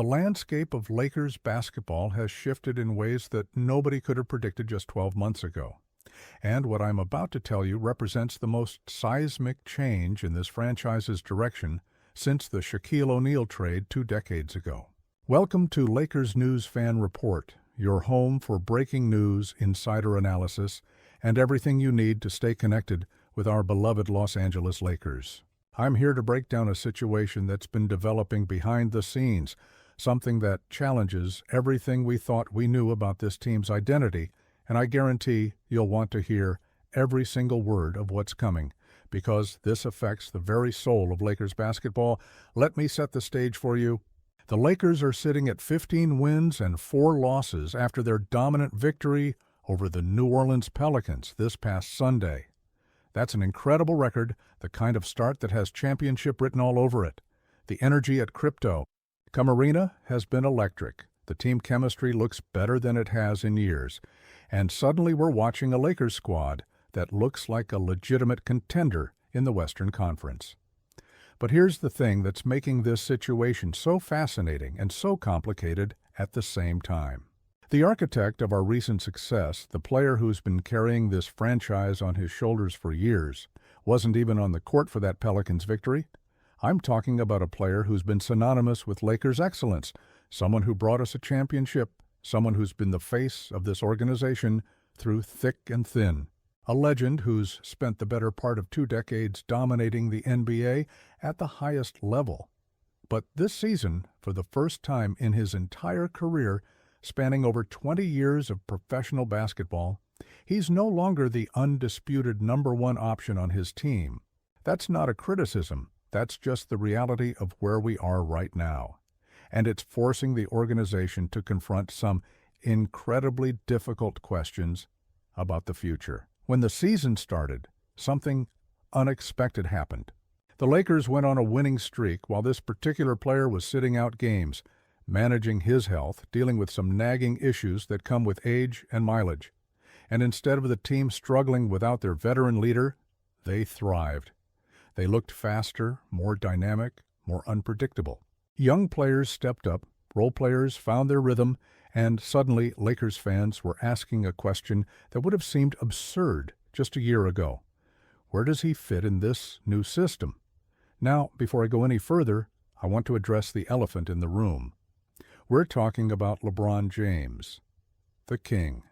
The landscape of Lakers basketball has shifted in ways that nobody could have predicted just 12 months ago. And what I'm about to tell you represents the most seismic change in this franchise's direction since the Shaquille O'Neal trade 2 decades ago. Welcome to Lakers News Fan Report, your home for breaking news, insider analysis, and everything you need to stay connected with our beloved Los Angeles Lakers. I'm here to break down a situation that's been developing behind the scenes, something that challenges everything we thought we knew about this team's identity, and I guarantee you'll want to hear every single word of what's coming, because this affects the very soul of Lakers basketball. Let me set the stage for you. The Lakers are sitting at 15 wins and 4 losses after their dominant victory over the New Orleans Pelicans this past Sunday. That's an incredible record, the kind of start that has championship written all over it. The energy at Crypto Arena has been electric. The team chemistry looks better than it has in years. And suddenly we're watching a Lakers squad that looks like a legitimate contender in the Western Conference. But here's the thing that's making this situation so fascinating and so complicated at the same time. The architect of our recent success, the player who's been carrying this franchise on his shoulders for years, wasn't even on the court for that Pelicans victory. I'm talking about a player who's been synonymous with Lakers excellence, someone who brought us a championship, someone who's been the face of this organization through thick and thin, a legend who's spent the better part of 2 decades dominating the NBA at the highest level. But this season, for the first time in his entire career, spanning over 20 years of professional basketball, he's no longer the undisputed #1 option on his team. That's not a criticism. That's just the reality of where we are right now. And it's forcing the organization to confront some incredibly difficult questions about the future. When the season started, something unexpected happened. The Lakers went on a winning streak while this particular player was sitting out games, managing his health, dealing with some nagging issues that come with age and mileage. And instead of the team struggling without their veteran leader, they thrived. They looked faster, more dynamic, more unpredictable. Young players stepped up, role players found their rhythm, and suddenly Lakers fans were asking a question that would have seemed absurd just a year ago. Where does he fit in this new system? Now, before I go any further, I want to address the elephant in the room. We're talking about Lebron James, the King,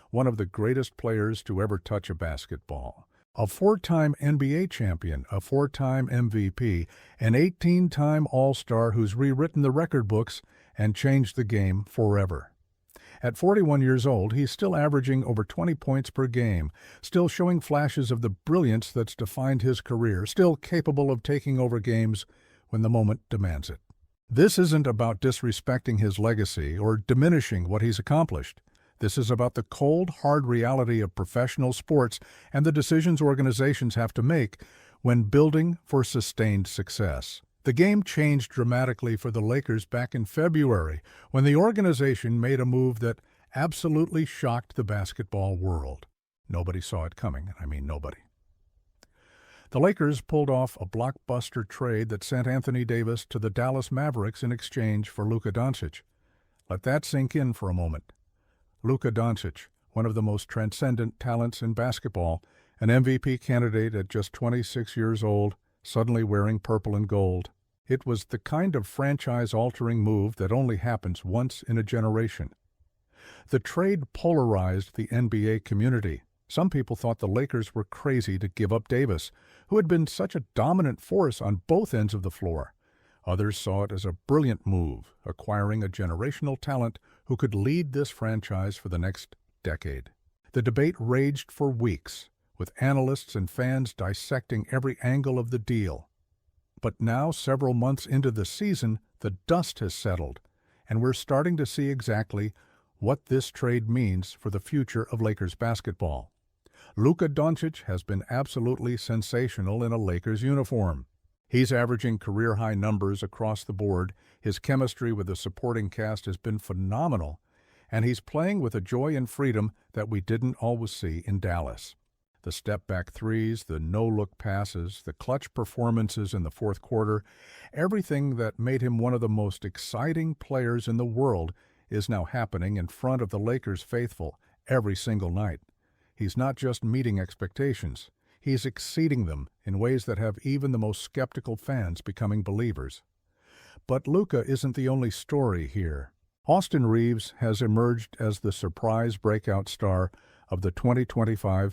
one of the greatest players to ever touch a basketball. A 4-time NBA champion, a 4-time MVP, an 18-time All-Star who's rewritten the record books and changed the game forever. At 41 years old, he's still averaging over 20 points per game, still showing flashes of the brilliance that's defined his career, still capable of taking over games when the moment demands it. This isn't about disrespecting his legacy or diminishing what he's accomplished. This is about the cold, hard reality of professional sports and the decisions organizations have to make when building for sustained success. The game changed dramatically for the Lakers back in February when the organization made a move that absolutely shocked the basketball world. Nobody saw it coming, and I mean nobody. The Lakers pulled off a blockbuster trade that sent Anthony Davis to the Dallas Mavericks in exchange for Luka Doncic. Let that sink in for a moment. Luka Doncic, one of the most transcendent talents in basketball, an MVP candidate at just 26 years old, suddenly wearing purple and gold. It was the kind of franchise-altering move that only happens once in a generation. The trade polarized the NBA community. Some people thought the Lakers were crazy to give up Davis, who had been such a dominant force on both ends of the floor. Others saw it as a brilliant move, acquiring a generational talent who could lead this franchise for the next decade. The debate raged for weeks, with analysts and fans dissecting every angle of the deal. But now, several months into the season, the dust has settled, and we're starting to see exactly what this trade means for the future of Lakers basketball. Luka Doncic has been absolutely sensational in a Lakers uniform. He's averaging career-high numbers across the board, his chemistry with the supporting cast has been phenomenal, and he's playing with a joy and freedom that we didn't always see in Dallas. The step-back threes, the no-look passes, the clutch performances in the fourth quarter, everything that made him one of the most exciting players in the world is now happening in front of the Lakers faithful every single night. He's not just meeting expectations, he's exceeding them in ways that have even the most skeptical fans becoming believers. But Luka isn't the only story here. Austin Reaves has emerged as the surprise breakout star of the 2025-26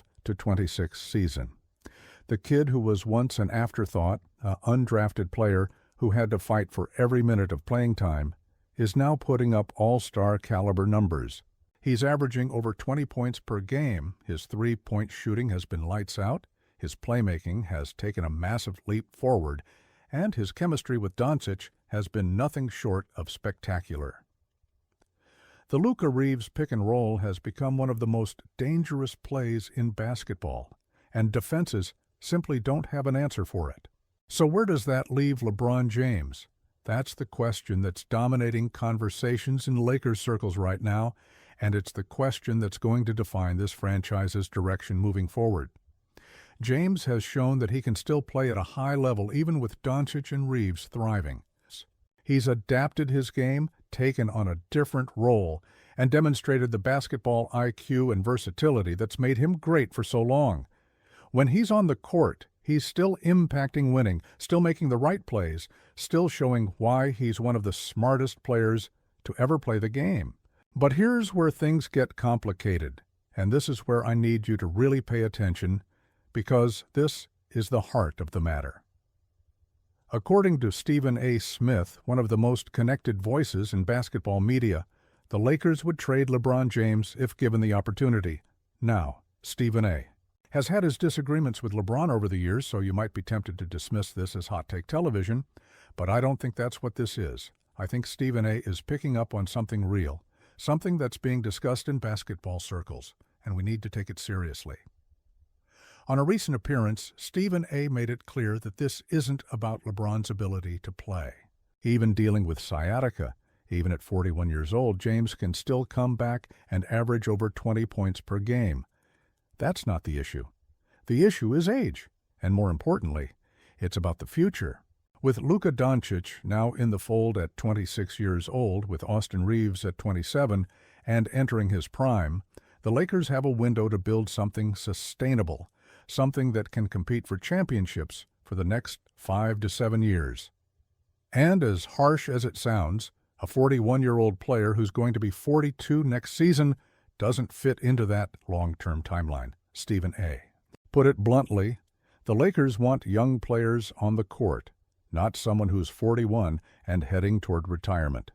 season. The kid who was once an afterthought, an undrafted player who had to fight for every minute of playing time, is now putting up all-star caliber numbers. He's averaging over 20 points per game, his three-point shooting has been lights out, his playmaking has taken a massive leap forward, and his chemistry with Doncic has been nothing short of spectacular. The Luka Reaves pick-and-roll has become one of the most dangerous plays in basketball, and defenses simply don't have an answer for it. So where does that leave LeBron James? That's the question that's dominating conversations in Lakers circles right now, and it's the question that's going to define this franchise's direction moving forward. James has shown that he can still play at a high level even with Doncic and Reaves thriving. He's adapted his game, taken on a different role, and demonstrated the basketball IQ and versatility that's made him great for so long. When he's on the court, he's still impacting winning, still making the right plays, still showing why he's one of the smartest players to ever play the game. But here's where things get complicated, and this is where I need you to really pay attention, because this is the heart of the matter. According to Stephen A. Smith, one of the most connected voices in basketball media, the Lakers would trade LeBron James if given the opportunity. Now, Stephen A. has had his disagreements with LeBron over the years, so you might be tempted to dismiss this as hot take television, but I don't think that's what this is. I think Stephen A. is picking up on something real, something that's being discussed in basketball circles, and we need to take it seriously. On a recent appearance, Stephen A. made it clear that this isn't about LeBron's ability to play. Even dealing with sciatica, even at 41 years old, James can still come back and average over 20 points per game. That's not the issue. The issue is age, and more importantly, it's about the future. With Luka Doncic now in the fold at 26 years old, with Austin Reaves at 27 and entering his prime, the Lakers have a window to build something sustainable, something that can compete for championships for the next 5 to 7 years. And as harsh as it sounds, a 41-year-old player who's going to be 42 next season doesn't fit into that long-term timeline. Stephen A. put it bluntly, the Lakers want young players on the court, not someone who's 41 and heading toward retirement.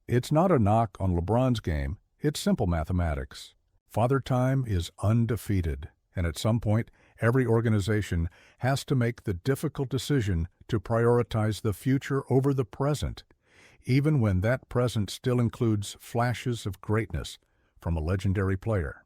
It's not a knock on LeBron's game, it's simple mathematics. Father Time is undefeated, and at some point, every organization has to make the difficult decision to prioritize the future over the present, even when that present still includes flashes of greatness from a legendary player.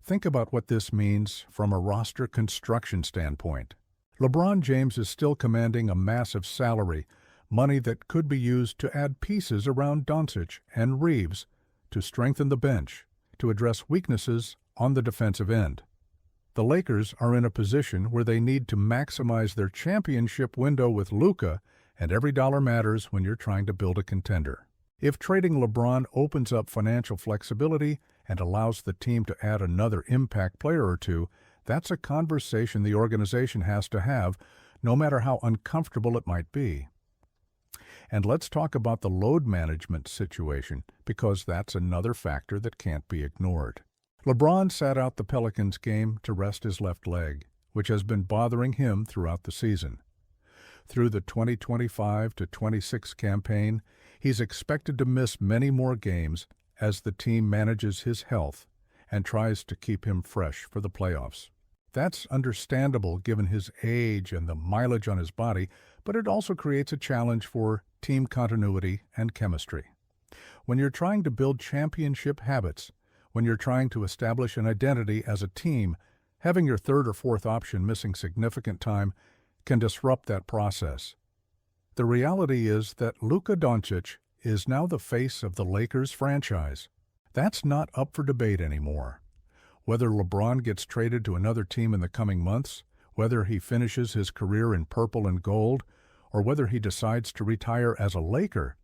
Think about what this means from a roster construction standpoint. LeBron James is still commanding a massive salary, money that could be used to add pieces around Doncic and Reaves to strengthen the bench, to address weaknesses on the defensive end. The Lakers are in a position where they need to maximize their championship window with Luka, and every dollar matters when you're trying to build a contender. If trading LeBron opens up financial flexibility and allows the team to add another impact player or two, that's a conversation the organization has to have, no matter how uncomfortable it might be. And let's talk about the load management situation, because that's another factor that can't be ignored. LeBron sat out the Pelicans game to rest his left leg, which has been bothering him throughout the season. Through the 2025-26 campaign, he's expected to miss many more games as the team manages his health and tries to keep him fresh for the playoffs. That's understandable given his age and the mileage on his body, but it also creates a challenge for team continuity and chemistry. When you're trying to build championship habits, when you're trying to establish an identity as a team, having your third or fourth option missing significant time can disrupt that process. The reality is that Luka Doncic is now the face of the Lakers franchise. That's not up for debate anymore. Whether LeBron gets traded to another team in the coming months, whether he finishes his career in purple and gold, or whether he decides to retire as a Laker,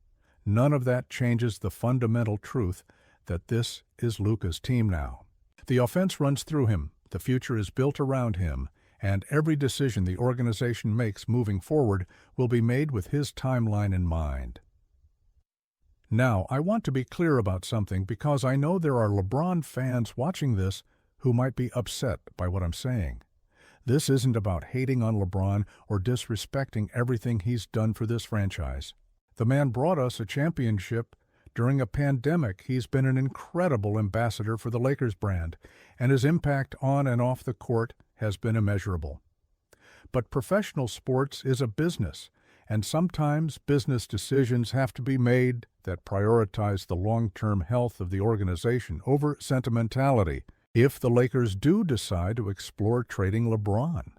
none of that changes the fundamental truth that this is Luka's team now. The offense runs through him, the future is built around him, and every decision the organization makes moving forward will be made with his timeline in mind. Now, I want to be clear about something because I know there are LeBron fans watching this who might be upset by what I'm saying. This isn't about hating on LeBron or disrespecting everything he's done for this franchise. The man brought us a championship during a pandemic. He's been an incredible ambassador for the Lakers brand, and his impact on and off the court has been immeasurable. But professional sports is a business, and sometimes business decisions have to be made that prioritize the long-term health of the organization over sentimentality. If the Lakers do decide to explore trading LeBron,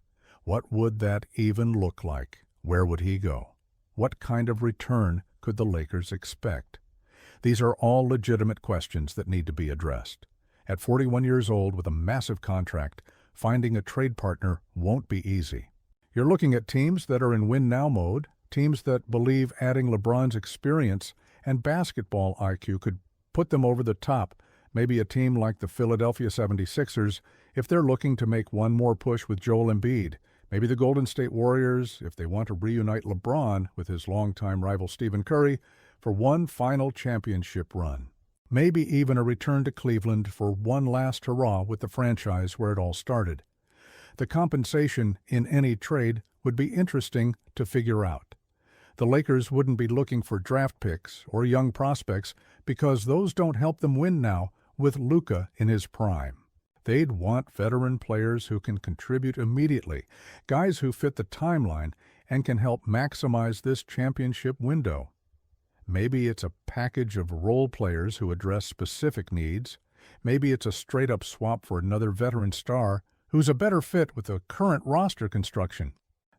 what would that even look like? Where would he go? What kind of return could the Lakers expect? These are all legitimate questions that need to be addressed. At 41 years old with a massive contract, finding a trade partner won't be easy. You're looking at teams that are in win-now mode, teams that believe adding LeBron's experience and basketball IQ could put them over the top. Maybe a team like the Philadelphia 76ers if they're looking to make one more push with Joel Embiid. Maybe the Golden State Warriors if they want to reunite LeBron with his longtime rival Stephen Curry for one final championship run. Maybe even a return to Cleveland for one last hurrah with the franchise where it all started. The compensation in any trade would be interesting to figure out. The Lakers wouldn't be looking for draft picks or young prospects because those don't help them win now with Luka in his prime. They'd want veteran players who can contribute immediately, guys who fit the timeline and can help maximize this championship window. Maybe it's a package of role players who address specific needs. Maybe it's a straight-up swap for another veteran star who's a better fit with the current roster construction.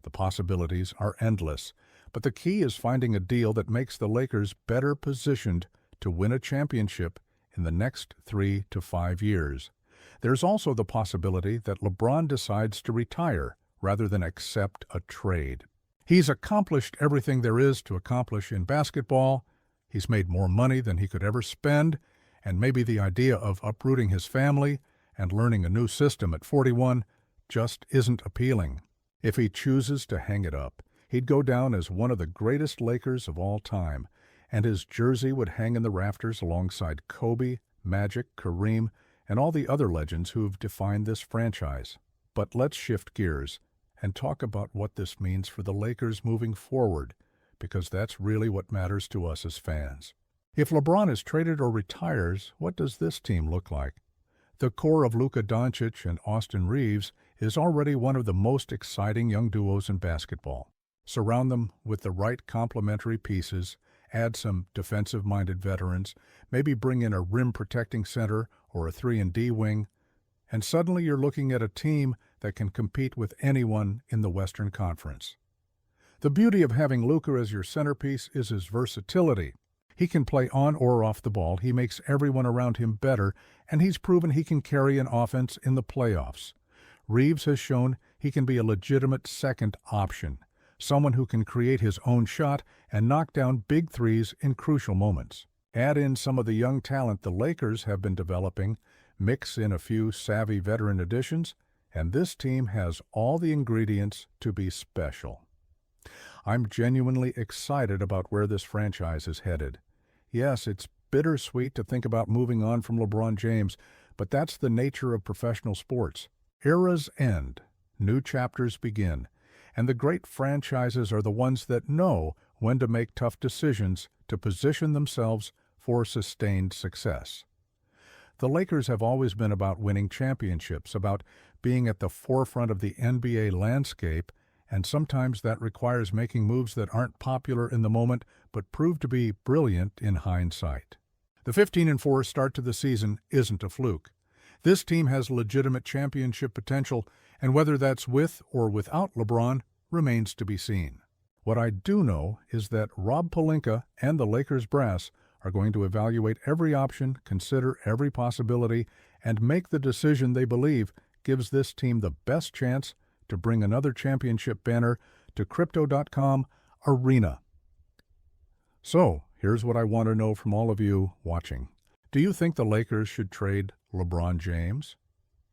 The possibilities are endless, but the key is finding a deal that makes the Lakers better positioned to win a championship in the next 3 to 5 years. There's also the possibility that LeBron decides to retire rather than accept a trade. He's accomplished everything there is to accomplish in basketball. He's made more money than he could ever spend, and maybe the idea of uprooting his family and learning a new system at 41 just isn't appealing. If he chooses to hang it up, he'd go down as one of the greatest Lakers of all time, and his jersey would hang in the rafters alongside Kobe, Magic, Kareem, and all the other legends who've defined this franchise. But let's shift gears and talk about what this means for the Lakers moving forward, because that's really what matters to us as fans. If LeBron is traded or retires, what does this team look like? The core of Luka Doncic and Austin Reeves is already one of the most exciting young duos in basketball. Surround them with the right complementary pieces, add some defensive-minded veterans, maybe bring in a rim-protecting center or a 3-and-D wing, and suddenly you're looking at a team that can compete with anyone in the Western Conference. The beauty of having Luka as your centerpiece is his versatility. He can play on or off the ball, he makes everyone around him better, and he's proven he can carry an offense in the playoffs. Reeves has shown he can be a legitimate second option, someone who can create his own shot and knock down big threes in crucial moments. Add in some of the young talent the Lakers have been developing, mix in a few savvy veteran additions, and this team has all the ingredients to be special. I'm genuinely excited about where this franchise is headed. Yes, it's bittersweet to think about moving on from LeBron James, but that's the nature of professional sports. Eras end, new chapters begin, and the great franchises are the ones that know when to make tough decisions to position themselves for sustained success. The Lakers have always been about winning championships, about being at the forefront of the NBA landscape, and sometimes that requires making moves that aren't popular in the moment but prove to be brilliant in hindsight. The 15-4 start to the season isn't a fluke. This team has legitimate championship potential, and whether that's with or without LeBron remains to be seen. What I do know is that Rob Pelinka and the Lakers brass are going to evaluate every option, consider every possibility, and make the decision they believe gives this team the best chance to bring another championship banner to Crypto.com Arena. So, here's what I want to know from all of you watching. Do you think the Lakers should trade LeBron James?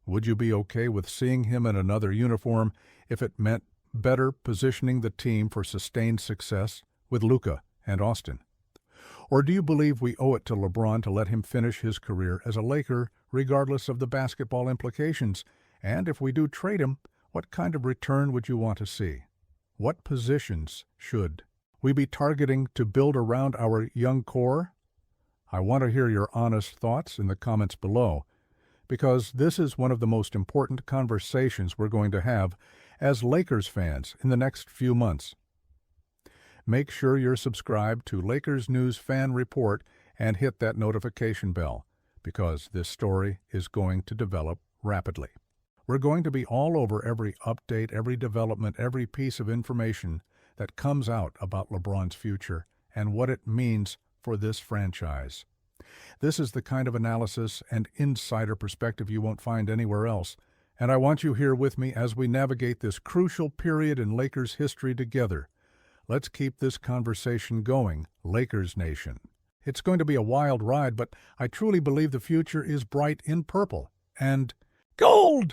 Would you be okay with seeing him in another uniform if it meant better positioning the team for sustained success with Luka and Austin? Or do you believe we owe it to LeBron to let him finish his career as a Laker regardless of the basketball implications? And if we do trade him, what kind of return would you want to see? What positions should we be targeting to build around our young core? I want to hear your honest thoughts in the comments below, because this is one of the most important conversations we're going to have as Lakers fans in the next few months. Make sure you're subscribed to Lakers News Fan Report and hit that notification bell, because this story is going to develop rapidly. We're going to be all over every update, every development, every piece of information that comes out about LeBron's future and what it means for this franchise. This is the kind of analysis and insider perspective you won't find anywhere else, and I want you here with me as we navigate this crucial period in Lakers history together. Let's keep this conversation going, Lakers Nation. It's going to be a wild ride, but I truly believe the future is bright in purple and gold!